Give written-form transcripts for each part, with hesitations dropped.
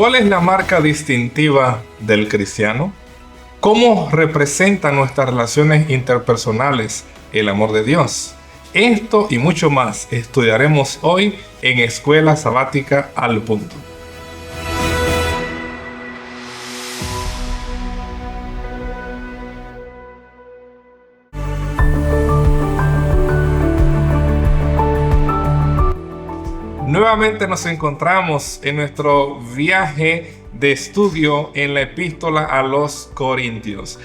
¿Cuál es la marca distintiva del cristiano? ¿Cómo representa nuestras relaciones interpersonales el amor de Dios? Esto y mucho más estudiaremos hoy en Escuela Sabática al Punto. Nuevamente nos encontramos en nuestro viaje de estudio en la epístola a los Corintios.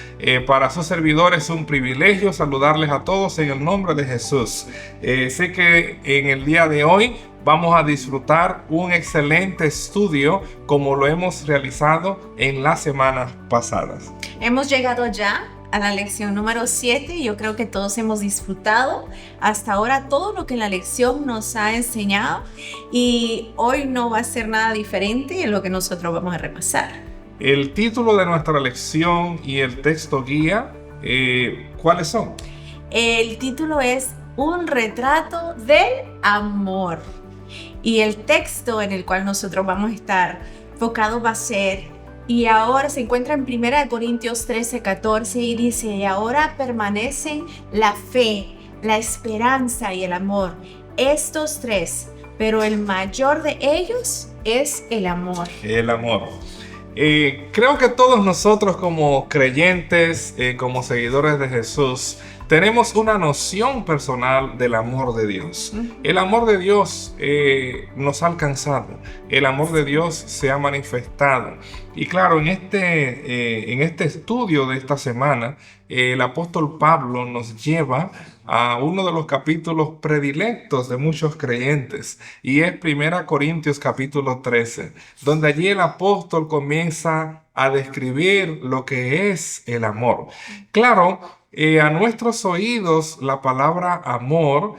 Para sus servidores es un privilegio saludarles a todos en el nombre de Jesús. Sé que en el día de hoy vamos a disfrutar un excelente estudio como lo hemos realizado en las semanas pasadas. Hemos llegado ya a la lección número 7. Yo creo que todos hemos disfrutado hasta ahora todo lo que la lección nos ha enseñado, y hoy no va a ser nada diferente en lo que nosotros vamos a repasar. El título de nuestra lección y el texto guía, ¿cuáles son? El título es Un retrato del amor, y el texto en el cual nosotros vamos a estar enfocados va a ser: y ahora se encuentra en 1 Corintios 13:14 y dice: y ahora permanecen la fe, la esperanza y el amor, estos tres, pero el mayor de ellos es el amor. El amor. Creo que todos nosotros como creyentes, como seguidores de Jesús, tenemos una noción personal del amor de Dios. El amor de Dios nos ha alcanzado. El amor de Dios se ha manifestado. Y claro, en este estudio de esta semana, el apóstol Pablo nos lleva a uno de los capítulos predilectos de muchos creyentes, y es 1 Corintios capítulo 13, donde allí el apóstol comienza a describir lo que es el amor. Claro, a nuestros oídos la palabra amor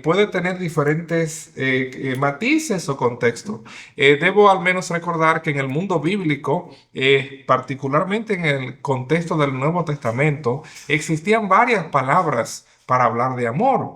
puede tener diferentes matices o contextos. Debo al menos recordar que en el mundo bíblico, particularmente en el contexto del Nuevo Testamento, existían varias palabras para hablar de amor.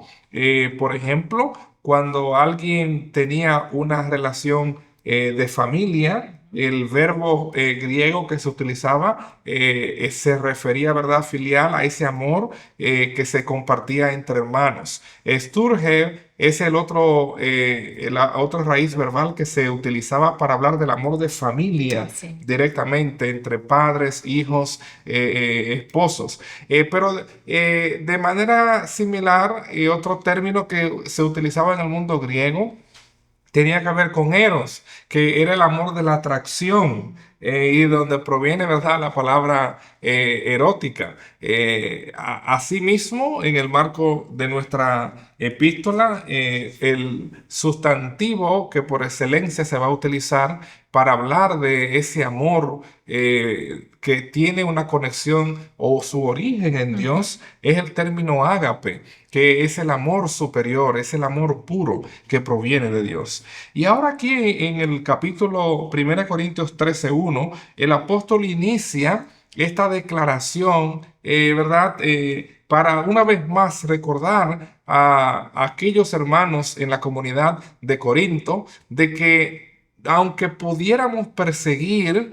Por ejemplo, cuando alguien tenía una relación de familia, el verbo griego que se utilizaba se refería, ¿verdad?, filial, a ese amor que se compartía entre hermanos. Sturge es la otra raíz verbal que se utilizaba para hablar del amor de familia, sí, directamente entre padres, hijos, esposos. Pero de manera similar, otro término que se utilizaba en el mundo griego tenía que ver con eros, que era el amor de la atracción, y donde proviene, ¿verdad?, la palabra erótica. Asimismo, en el marco de nuestra epístola, el sustantivo que por excelencia se va a utilizar para hablar de ese amor que tiene una conexión o su origen en Dios es el término ágape, que es el amor superior, es el amor puro que proviene de Dios. Y ahora aquí en el capítulo 1 Corintios 13:1, el apóstol inicia esta declaración, ¿verdad?, para una vez más recordar a aquellos hermanos en la comunidad de Corinto de que aunque pudiéramos perseguir,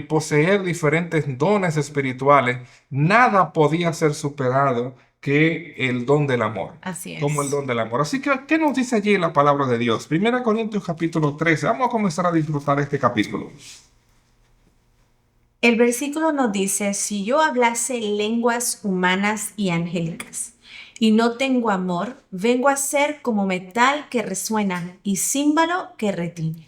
poseer diferentes dones espirituales, nada podía ser superado que el don del amor. Así es. Como el don del amor. Así que, ¿qué nos dice allí la palabra de Dios? 1 Corintios capítulo 13. Vamos a comenzar a disfrutar este capítulo. El versículo nos dice: si yo hablase lenguas humanas y angélicas y no tengo amor, vengo a ser como metal que resuena y címbalo que retiñe.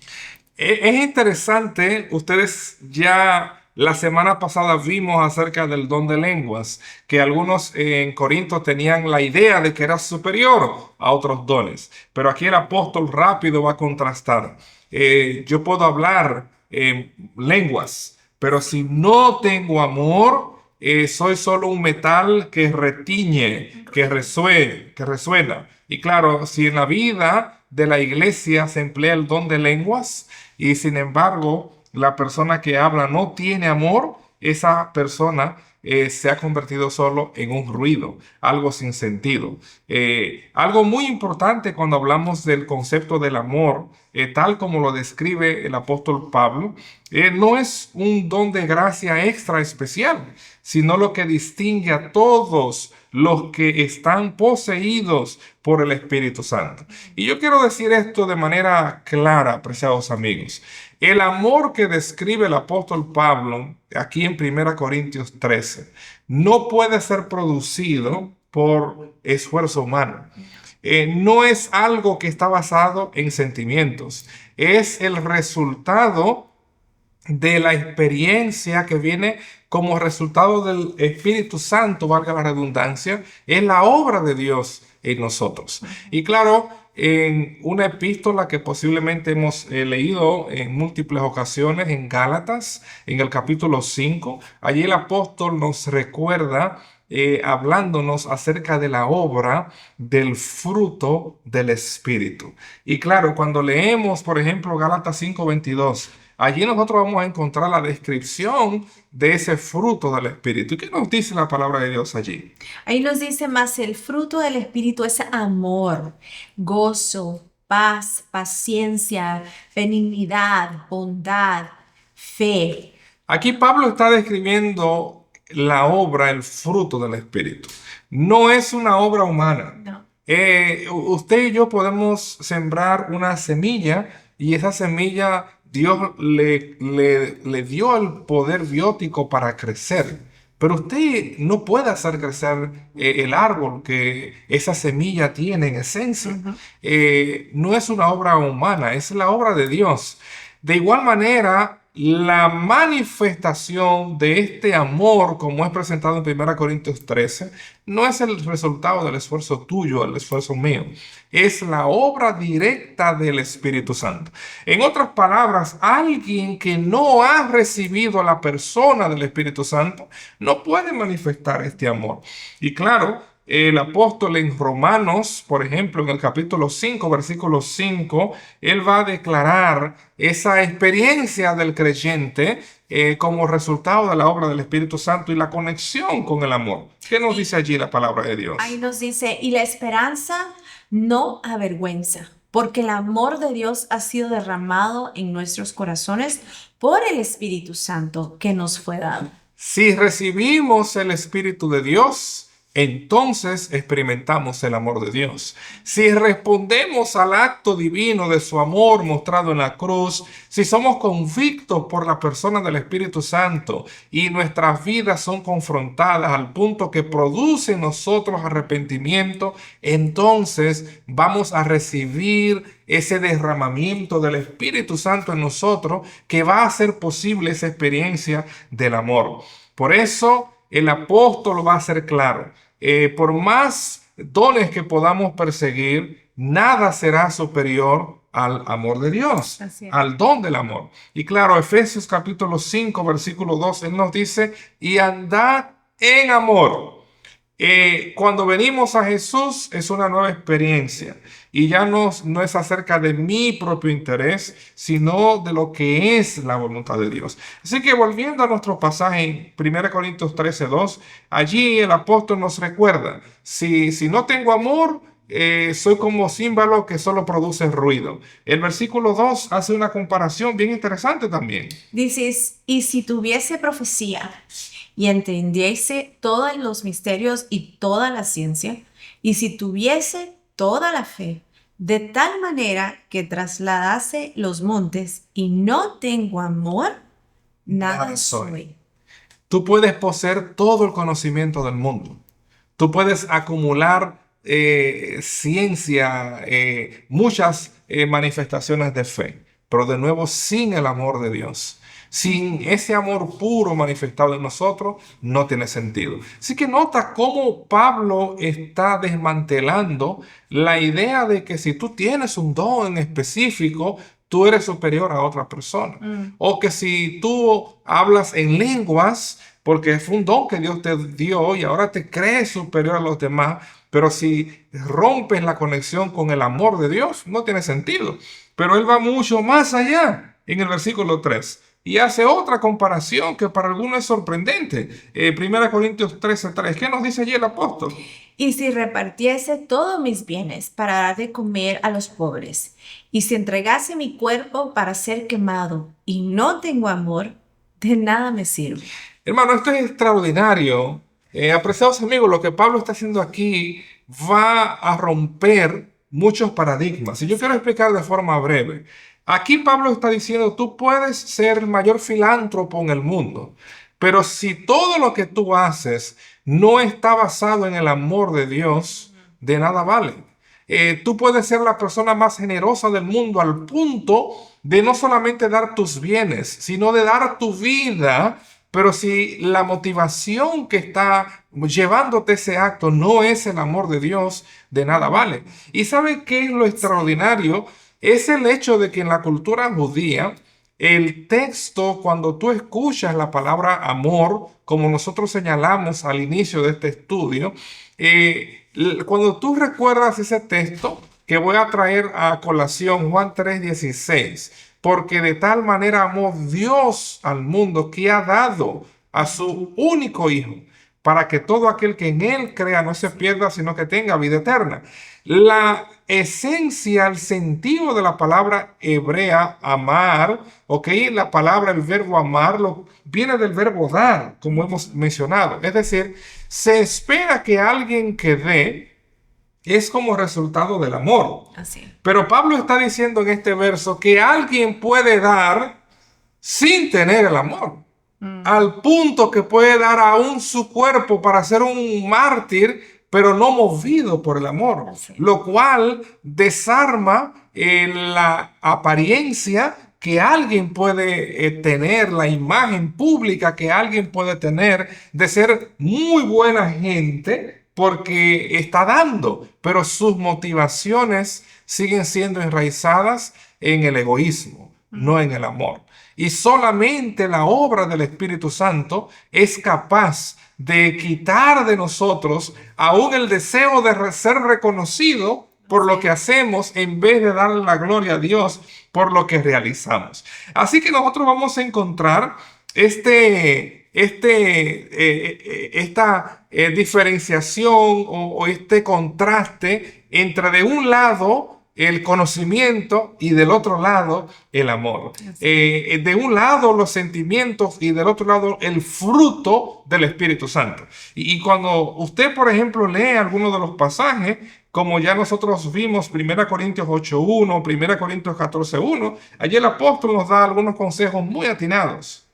Es interesante, ustedes ya la semana pasada vimos acerca del don de lenguas, que algunos en Corinto tenían la idea de que era superior a otros dones, pero aquí el apóstol rápido va a contrastar. Yo puedo hablar lenguas, pero si no tengo amor, soy solo un metal que retiñe, que resuena. Y claro, si en la vida de la iglesia se emplea el don de lenguas y sin embargo la persona que habla no tiene amor, esa persona se ha convertido solo en un ruido, algo sin sentido. Algo muy importante cuando hablamos del concepto del amor, tal como lo describe el apóstol Pablo, no es un don de gracia extra especial, sino lo que distingue a todos los que están poseídos por el Espíritu Santo. Y yo quiero decir esto de manera clara, apreciados amigos. El amor que describe el apóstol Pablo aquí en 1 Corintios 13 no puede ser producido por esfuerzo humano. No es algo que está basado en sentimientos. Es el resultado de la experiencia que viene como resultado del Espíritu Santo, valga la redundancia, es la obra de Dios en nosotros. Y claro, en una epístola que posiblemente hemos leído en múltiples ocasiones, en Gálatas, en el capítulo 5, allí el apóstol nos recuerda hablándonos acerca de la obra del fruto del Espíritu. Y claro, cuando leemos, por ejemplo, Gálatas 5:22, allí nosotros vamos a encontrar la descripción de ese fruto del Espíritu. ¿Y qué nos dice la palabra de Dios allí? Ahí nos dice más, el fruto del Espíritu es amor, gozo, paz, paciencia, benignidad, bondad, fe. Aquí Pablo está describiendo la obra, el fruto del Espíritu. No es una obra humana. No. Usted y yo podemos sembrar una semilla y esa semilla Dios le dio el poder biótico para crecer. Pero usted no puede hacer crecer el árbol que esa semilla tiene en esencia. No es una obra humana, es la obra de Dios. De igual manera, la manifestación de este amor, como es presentado en 1 Corintios 13, no es el resultado del esfuerzo tuyo, el esfuerzo mío. Es la obra directa del Espíritu Santo. En otras palabras, alguien que no ha recibido a la persona del Espíritu Santo no puede manifestar este amor. Y claro, el apóstol en Romanos, por ejemplo, en el capítulo 5, versículo 5, él va a declarar esa experiencia del creyente como resultado de la obra del Espíritu Santo y la conexión con el amor. ¿Qué nos dice allí la palabra de Dios? Ahí nos dice, y la esperanza no avergüenza, porque el amor de Dios ha sido derramado en nuestros corazones por el Espíritu Santo que nos fue dado. Si recibimos el Espíritu de Dios, entonces experimentamos el amor de Dios. Si respondemos al acto divino de su amor mostrado en la cruz, si somos convictos por la persona del Espíritu Santo y nuestras vidas son confrontadas al punto que produce en nosotros arrepentimiento, entonces vamos a recibir ese derramamiento del Espíritu Santo en nosotros que va a hacer posible esa experiencia del amor. Por eso el apóstol va a ser claro. Por más dones que podamos perseguir, nada será superior al amor de Dios, al don del amor. Y claro, Efesios capítulo 5, versículo 2, él nos dice, y andad en amor. Cuando venimos a Jesús es una nueva experiencia y ya no es acerca de mi propio interés, sino de lo que es la voluntad de Dios. Así que volviendo a nuestro pasaje en 1 Corintios 13:2, allí el apóstol nos recuerda, si no tengo amor, soy como címbalo que solo produce ruido. El versículo 2 hace una comparación bien interesante también. Dices, y si tuviese profecía y entendiese todos los misterios y toda la ciencia, y si tuviese toda la fe, de tal manera que trasladase los montes, y no tengo amor, nada soy. Tú puedes poseer todo el conocimiento del mundo. Tú puedes acumular ciencia, muchas manifestaciones de fe, pero de nuevo sin el amor de Dios. Sin ese amor puro manifestado en nosotros, no tiene sentido. Así que nota cómo Pablo está desmantelando la idea de que si tú tienes un don en específico, tú eres superior a otra persona. O que si tú hablas en lenguas, porque fue un don que Dios te dio y ahora te crees superior a los demás, pero si rompes la conexión con el amor de Dios, no tiene sentido. Pero Él va mucho más allá. en el versículo 3. Y hace otra comparación que para algunos es sorprendente. 1 Corintios 13:3. ¿Qué nos dice allí el apóstol? Y si repartiese todos mis bienes para dar de comer a los pobres, y si entregase mi cuerpo para ser quemado, y no tengo amor, de nada me sirve. Hermano, esto es extraordinario. Apreciados amigos, lo que Pablo está haciendo aquí va a romper muchos paradigmas. Y yo quiero explicar de forma breve. Aquí Pablo está diciendo, tú puedes ser el mayor filántropo en el mundo, pero si todo lo que tú haces no está basado en el amor de Dios, de nada vale. Tú puedes ser la persona más generosa del mundo al punto de no solamente dar tus bienes, sino de dar tu vida. Pero si la motivación que está llevándote ese acto no es el amor de Dios, de nada vale. ¿Y sabe qué es lo extraordinario? Es el hecho de que en la cultura judía, el texto, cuando tú escuchas la palabra amor, como nosotros señalamos al inicio de este estudio, cuando tú recuerdas ese texto, que voy a traer a colación Juan 3:16, porque de tal manera amó Dios al mundo que ha dado a su único Hijo, para que todo aquel que en Él crea no se pierda, sino que tenga vida eterna. La esencia, el sentido de la palabra hebrea, amar, ok, la palabra, el verbo amar, viene del verbo dar, como hemos mencionado. Es decir, se espera que alguien que dé es como resultado del amor. Así. Pero Pablo está diciendo en este verso que alguien puede dar sin tener el amor. Al punto que puede dar aún su cuerpo para ser un mártir, pero no movido por el amor. Así. Lo cual desarma la apariencia que alguien puede tener, la imagen pública que alguien puede tener de ser muy buena gente porque está dando, pero sus motivaciones siguen siendo enraizadas en el egoísmo, no en el amor. Y solamente la obra del Espíritu Santo es capaz de quitar de nosotros aún el deseo de ser reconocido por lo que hacemos en vez de darle la gloria a Dios por lo que realizamos. Así que nosotros vamos a encontrar esta diferenciación o este contraste entre de un lado el conocimiento y del otro lado el amor. De un lado los sentimientos y del otro lado el fruto del Espíritu Santo. Y cuando usted, por ejemplo, lee alguno de los pasajes, como ya nosotros vimos, 1 Corintios 8:1, 1 Corintios 14:1, allí el apóstol nos da algunos consejos muy atinados.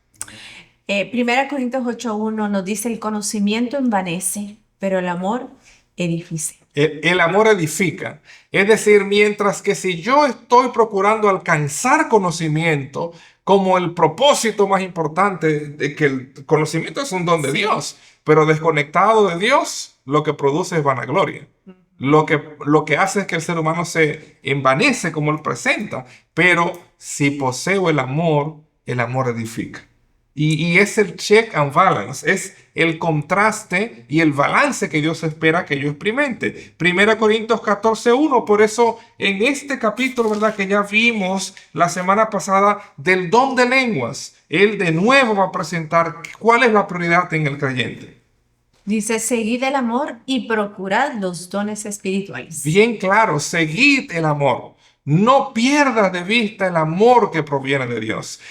1 Corintios 8:1 nos dice, el conocimiento envanece, pero el amor edifica. El amor edifica. Es decir, mientras que si yo estoy procurando alcanzar conocimiento como el propósito más importante, de que el conocimiento es un don de Dios, pero desconectado de Dios, lo que produce es vanagloria. Lo que hace es que el ser humano se envanece como él presenta, pero si poseo el amor edifica. Y es el check and balance, es el contraste y el balance que Dios espera que yo experimente. 1 Corintios 14:1, por eso en este capítulo, ¿verdad? Que ya vimos la semana pasada del don de lenguas, Él de nuevo va a presentar cuál es la prioridad en el creyente. Dice, seguid el amor y procurad los dones espirituales. Bien claro, seguid el amor. No pierdas de vista el amor que proviene de Dios.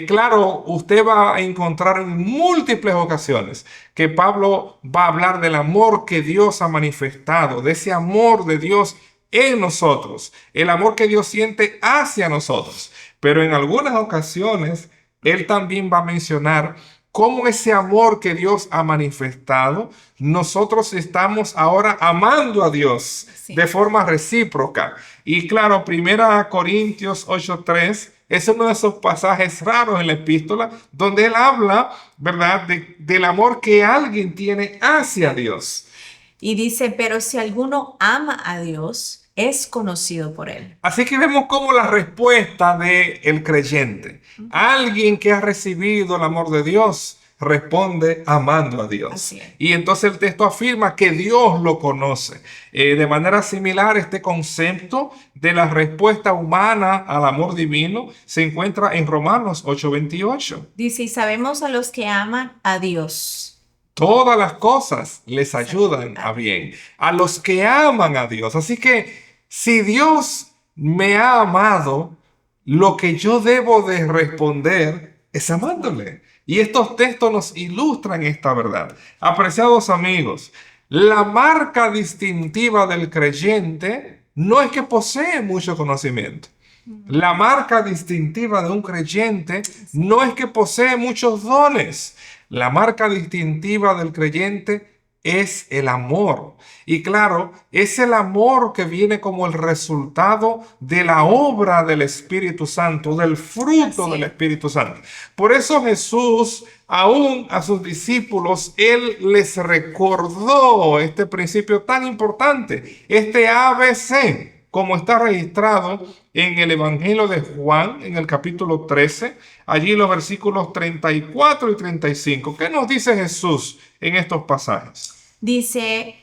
Claro, usted va a encontrar en múltiples ocasiones que Pablo va a hablar del amor que Dios ha manifestado, de ese amor de Dios en nosotros, el amor que Dios siente hacia nosotros. Pero en algunas ocasiones, él también va a mencionar cómo ese amor que Dios ha manifestado, nosotros estamos ahora amando a Dios de forma recíproca. Y claro, 1 Corintios 8:3 es uno de esos pasajes raros en la epístola donde él habla, ¿verdad?, del amor que alguien tiene hacia Dios. Y dice, pero si alguno ama a Dios, es conocido por él. Así que vemos como la respuesta del creyente. Alguien que ha recibido el amor de Dios responde amando a Dios. Así es. Y entonces el texto afirma que Dios lo conoce. De manera similar, este concepto de la respuesta humana al amor divino se encuentra en Romanos 8:28. Dice, y sabemos a los que aman a Dios. Todas las cosas les ayudan a bien, a los que aman a Dios. Así que si Dios me ha amado, lo que yo debo de responder es amándole. Y estos textos nos ilustran esta verdad. Apreciados amigos, la marca distintiva del creyente no es que posee mucho conocimiento. La marca distintiva de un creyente no es que posee muchos dones. La marca distintiva del creyente es el amor. Y claro, es el amor que viene como el resultado de la obra del Espíritu Santo, del fruto del Espíritu Santo. Por eso Jesús, aún a sus discípulos, Él les recordó este principio tan importante, este ABC, como está registrado en el Evangelio de Juan, en el capítulo 13, allí los versículos 34 y 35. ¿Qué nos dice Jesús en estos pasajes? Dice,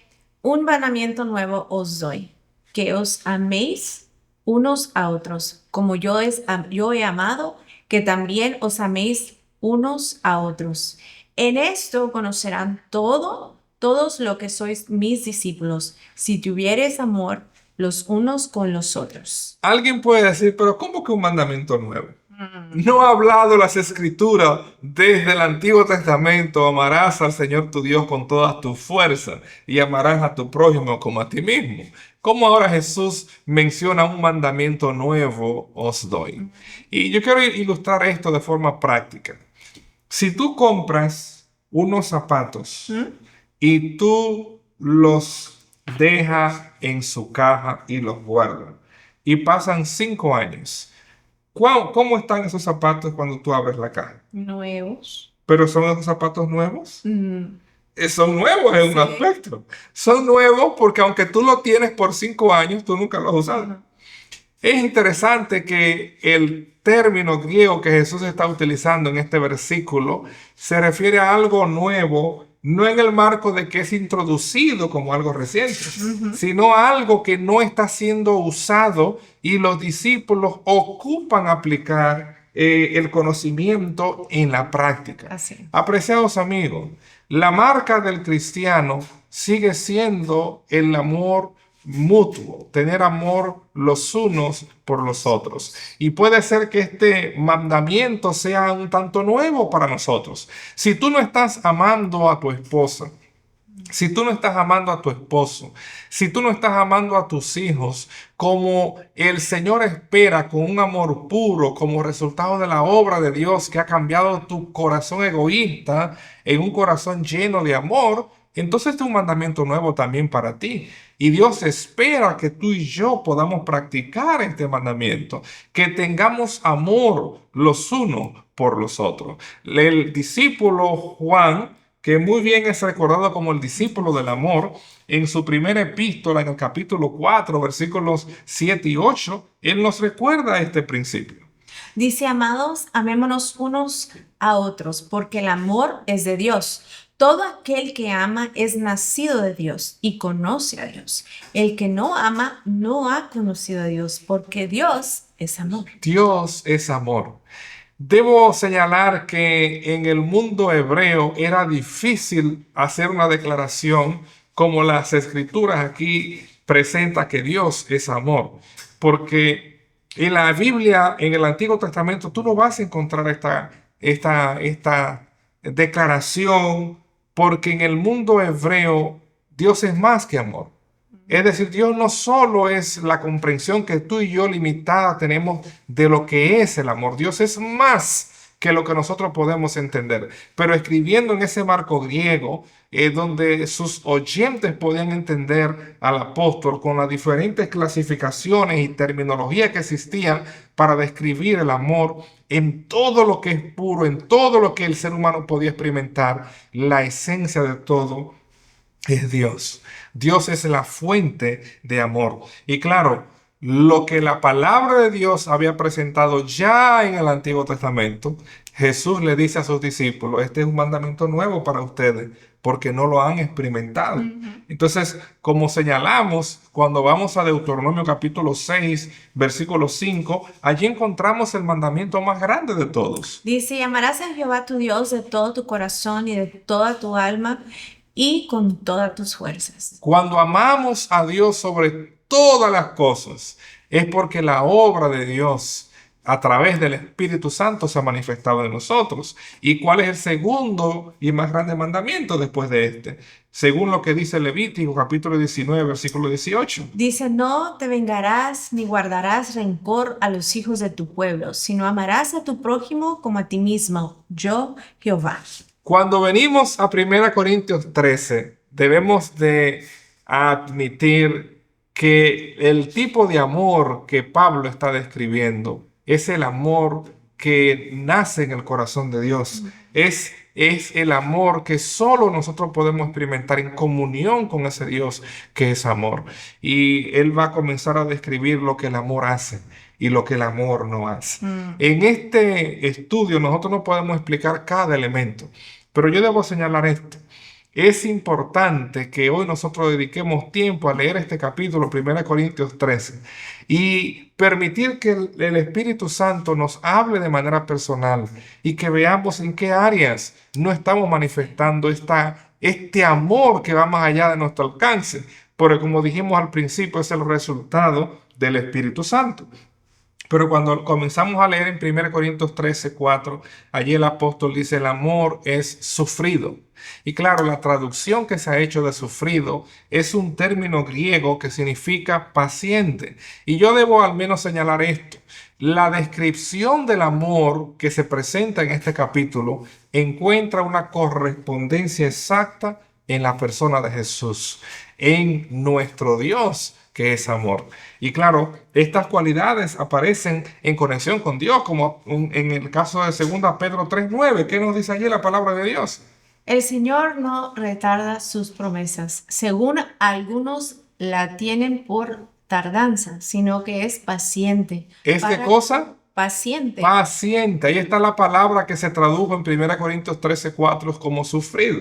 un mandamiento nuevo os doy, que os améis unos a otros, como yo he amado, que también os améis unos a otros. En esto conocerán todos lo que sois mis discípulos, si tuviereis amor los unos con los otros. Alguien puede decir, pero ¿cómo que un mandamiento nuevo? ¿No ha hablado las Escrituras desde el Antiguo Testamento? Amarás al Señor tu Dios con todas tus fuerzas y amarás a tu prójimo como a ti mismo. ¿Cómo ahora Jesús menciona un mandamiento nuevo os doy? Y yo quiero ilustrar esto de forma práctica. Si tú compras unos zapatos y tú los dejas en su caja y los guardas y pasan 5 años, ¿cómo están esos zapatos cuando tú abres la caja? Nuevos. ¿Pero son esos zapatos nuevos? Son nuevos en un aspecto. Son nuevos porque aunque tú lo tienes por 5 años, tú nunca lo has usado. Es interesante que el término griego que Jesús está utilizando en este versículo se refiere a algo nuevo, no en el marco de que es introducido como algo reciente, sino algo que no está siendo usado y los discípulos ocupan aplicar el conocimiento en la práctica. Así. Apreciados amigos, la marca del cristiano sigue siendo el amor mutuo, tener amor los unos por los otros. Y puede ser que este mandamiento sea un tanto nuevo para nosotros. Si tú no estás amando a tu esposa, si tú no estás amando a tu esposo, si tú no estás amando a tus hijos como el Señor espera, con un amor puro, como resultado de la obra de Dios que ha cambiado tu corazón egoísta en un corazón lleno de amor, entonces este es un mandamiento nuevo también para ti. Y Dios espera que tú y yo podamos practicar este mandamiento, que tengamos amor los unos por los otros. El discípulo Juan, que muy bien es recordado como el discípulo del amor, en su primera epístola, en el capítulo 4, versículos 7 y 8, él nos recuerda este principio. Dice, amados, amémonos unos a otros, porque el amor es de Dios. Todo aquel que ama es nacido de Dios y conoce a Dios. El que no ama no ha conocido a Dios, porque Dios es amor. Dios es amor. Debo señalar que en el mundo hebreo era difícil hacer una declaración como las Escrituras aquí presentan que Dios es amor, porque en la Biblia, en el Antiguo Testamento, tú no vas a encontrar esta declaración, porque en el mundo hebreo Dios es más que amor. Es decir, Dios no solo es la comprensión que tú y yo limitada tenemos de lo que es el amor. Dios es más que lo que nosotros podemos entender. Pero escribiendo en ese marco griego, donde sus oyentes podían entender al apóstol con las diferentes clasificaciones y terminología que existían para describir el amor en todo lo que es puro, en todo lo que el ser humano podía experimentar, la esencia de todo es Dios. Dios es la fuente de amor. Y claro, lo que la palabra de Dios había presentado ya en el Antiguo Testamento, Jesús le dice a sus discípulos, este es un mandamiento nuevo para ustedes, porque no lo han experimentado. Entonces, como señalamos, cuando vamos a Deuteronomio capítulo 6, versículo 5, allí encontramos el mandamiento más grande de todos. Dice, y amarás a Jehová tu Dios de todo tu corazón y de toda tu alma y con todas tus fuerzas. Cuando amamos a Dios sobre todas las cosas, es porque la obra de Dios a través del Espíritu Santo se ha manifestado en nosotros. ¿Y cuál es el segundo y más grande mandamiento después de este? Según lo que dice Levítico capítulo 19, versículo 18. Dice, no te vengarás ni guardarás rencor a los hijos de tu pueblo, sino amarás a tu prójimo como a ti mismo, yo Jehová. Cuando venimos a 1 Corintios 13, debemos de admitir que el tipo de amor que Pablo está describiendo es el amor que nace en el corazón de Dios. Es el amor que solo nosotros podemos experimentar en comunión con ese Dios que es amor. Y él va a comenzar a describir lo que el amor hace y lo que el amor no hace. En este estudio nosotros no podemos explicar cada elemento, pero yo debo señalar esto. Es importante que hoy nosotros dediquemos tiempo a leer este capítulo, 1 Corintios 13, y permitir que el Espíritu Santo nos hable de manera personal y que veamos en qué áreas no estamos manifestando este amor que va más allá de nuestro alcance, porque como dijimos al principio, es el resultado del Espíritu Santo. Pero cuando comenzamos a leer en 1 Corintios 13, 4, allí el apóstol dice, el amor es sufrido. Y claro, la traducción que se ha hecho de sufrido es un término griego que significa paciente. Y yo debo al menos señalar esto. La descripción del amor que se presenta en este capítulo encuentra una correspondencia exacta en la persona de Jesús, en nuestro Dios, que es amor. Y claro, estas cualidades aparecen en conexión con Dios, como en el caso de 2 Pedro 3:9. ¿Qué nos dice allí la palabra de Dios? El Señor no retarda sus promesas, según algunos la tienen por tardanza, sino que es paciente. ¿Es qué cosa? Paciente. Paciente. Ahí está la palabra que se tradujo en 1 Corintios 13:4 como sufrido.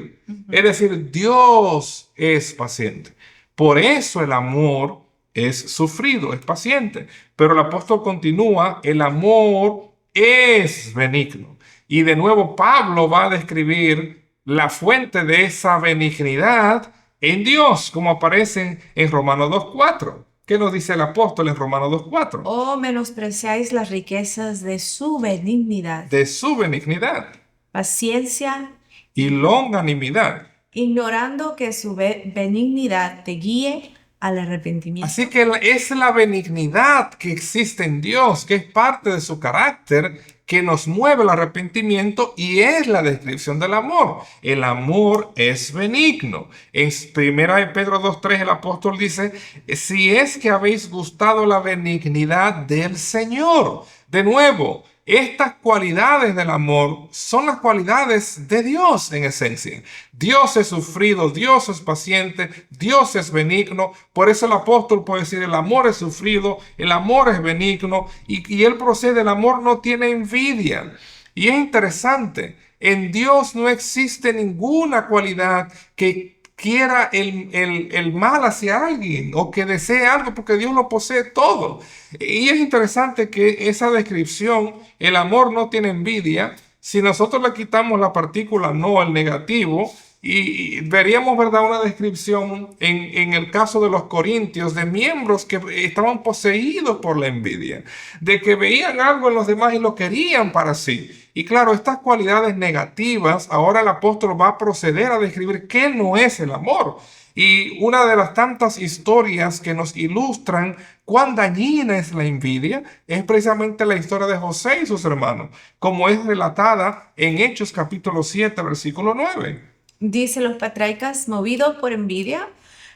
Es decir, Dios es paciente. Por eso el amor es sufrido, es paciente. Pero el apóstol continúa, el amor es benigno. Y de nuevo Pablo va a describir la fuente de esa benignidad en Dios, como aparece en Romanos 2:4. ¿Qué nos dice el apóstol en Romanos 2:4? Oh, menospreciáis las riquezas de su benignidad. De su benignidad. Paciencia. Y longanimidad. Ignorando que su benignidad te guíe al arrepentimiento. Así que es la benignidad que existe en Dios, que es parte de su carácter, que nos mueve al arrepentimiento y es la descripción del amor. El amor es benigno. En 1 Pedro 2:3 el apóstol dice, si es que habéis gustado la benignidad del Señor. De nuevo, estas cualidades del amor son las cualidades de Dios en esencia. Dios es sufrido, Dios es paciente, Dios es benigno. Por eso el apóstol puede decir, el amor es sufrido, el amor es benigno. Y él procede, el amor no tiene envidia. Y es interesante, en Dios no existe ninguna cualidad que quiera el mal hacia alguien o que desee algo, porque Dios lo posee todo. Y es interesante que esa descripción, el amor no tiene envidia, si nosotros le quitamos la partícula no, el negativo, y veríamos, ¿verdad?, una descripción en el caso de los corintios de miembros que estaban poseídos por la envidia, de que veían algo en los demás y lo querían para sí. Y claro, estas cualidades negativas, ahora el apóstol va a proceder a describir qué no es el amor. Y una de las tantas historias que nos ilustran cuán dañina es la envidia es precisamente la historia de José y sus hermanos, como es relatada en Hechos capítulo 7, versículo 9. Dice, los patriarcas, movidos por envidia,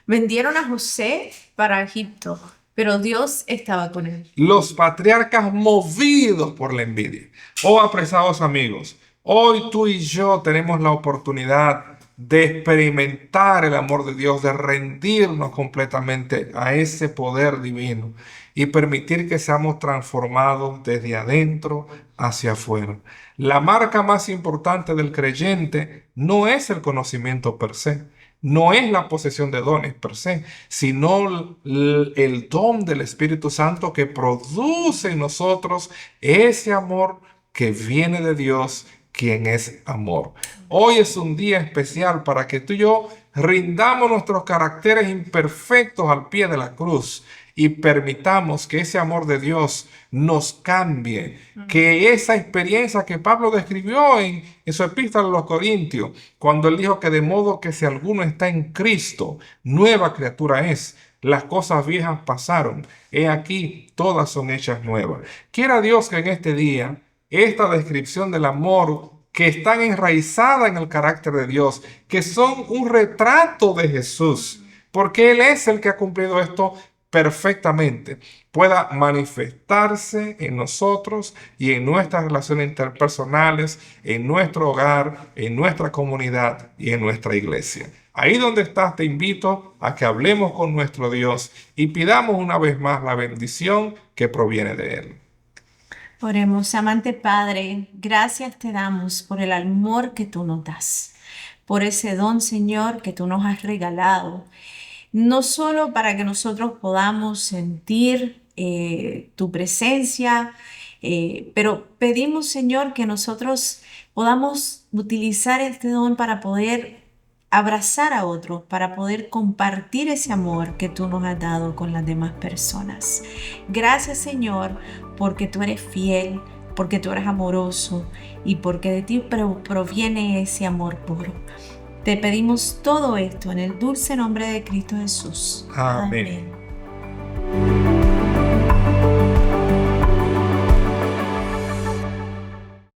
vendieron a José para Egipto, pero Dios estaba con él. Los patriarcas movidos por la envidia. Oh, apresados amigos, hoy tú y yo tenemos la oportunidad de experimentar el amor de Dios, de rendirnos completamente a ese poder divino y permitir que seamos transformados desde adentro hacia afuera. La marca más importante del creyente no es el conocimiento per se, no es la posesión de dones per se, sino el don del Espíritu Santo que produce en nosotros ese amor que viene de Dios, quien es amor. Hoy es un día especial para que tú y yo rindamos nuestros caracteres imperfectos al pie de la cruz y permitamos que ese amor de Dios nos cambie, que esa experiencia que Pablo describió en su epístola a los Corintios, cuando él dijo que de modo que si alguno está en Cristo, nueva criatura es. Las cosas viejas pasaron, he aquí, todas son hechas nuevas. Quiera Dios que en este día esta descripción del amor que están enraizadas en el carácter de Dios, que son un retrato de Jesús, porque Él es el que ha cumplido esto perfectamente, pueda manifestarse en nosotros y en nuestras relaciones interpersonales, en nuestro hogar, en nuestra comunidad y en nuestra iglesia. Ahí donde estás, te invito a que hablemos con nuestro Dios y pidamos una vez más la bendición que proviene de Él. Oremos, amante Padre, gracias te damos por el amor que tú nos das, por ese don, Señor, que tú nos has regalado, no solo para que nosotros podamos sentir tu presencia, pero pedimos, Señor, que nosotros podamos utilizar este don para poder abrazar a otros, para poder compartir ese amor que tú nos has dado con las demás personas. Gracias, Señor, porque tú eres fiel, porque tú eres amoroso y porque de ti proviene ese amor puro. Te pedimos todo esto en el dulce nombre de Cristo Jesús. Amén. Amén.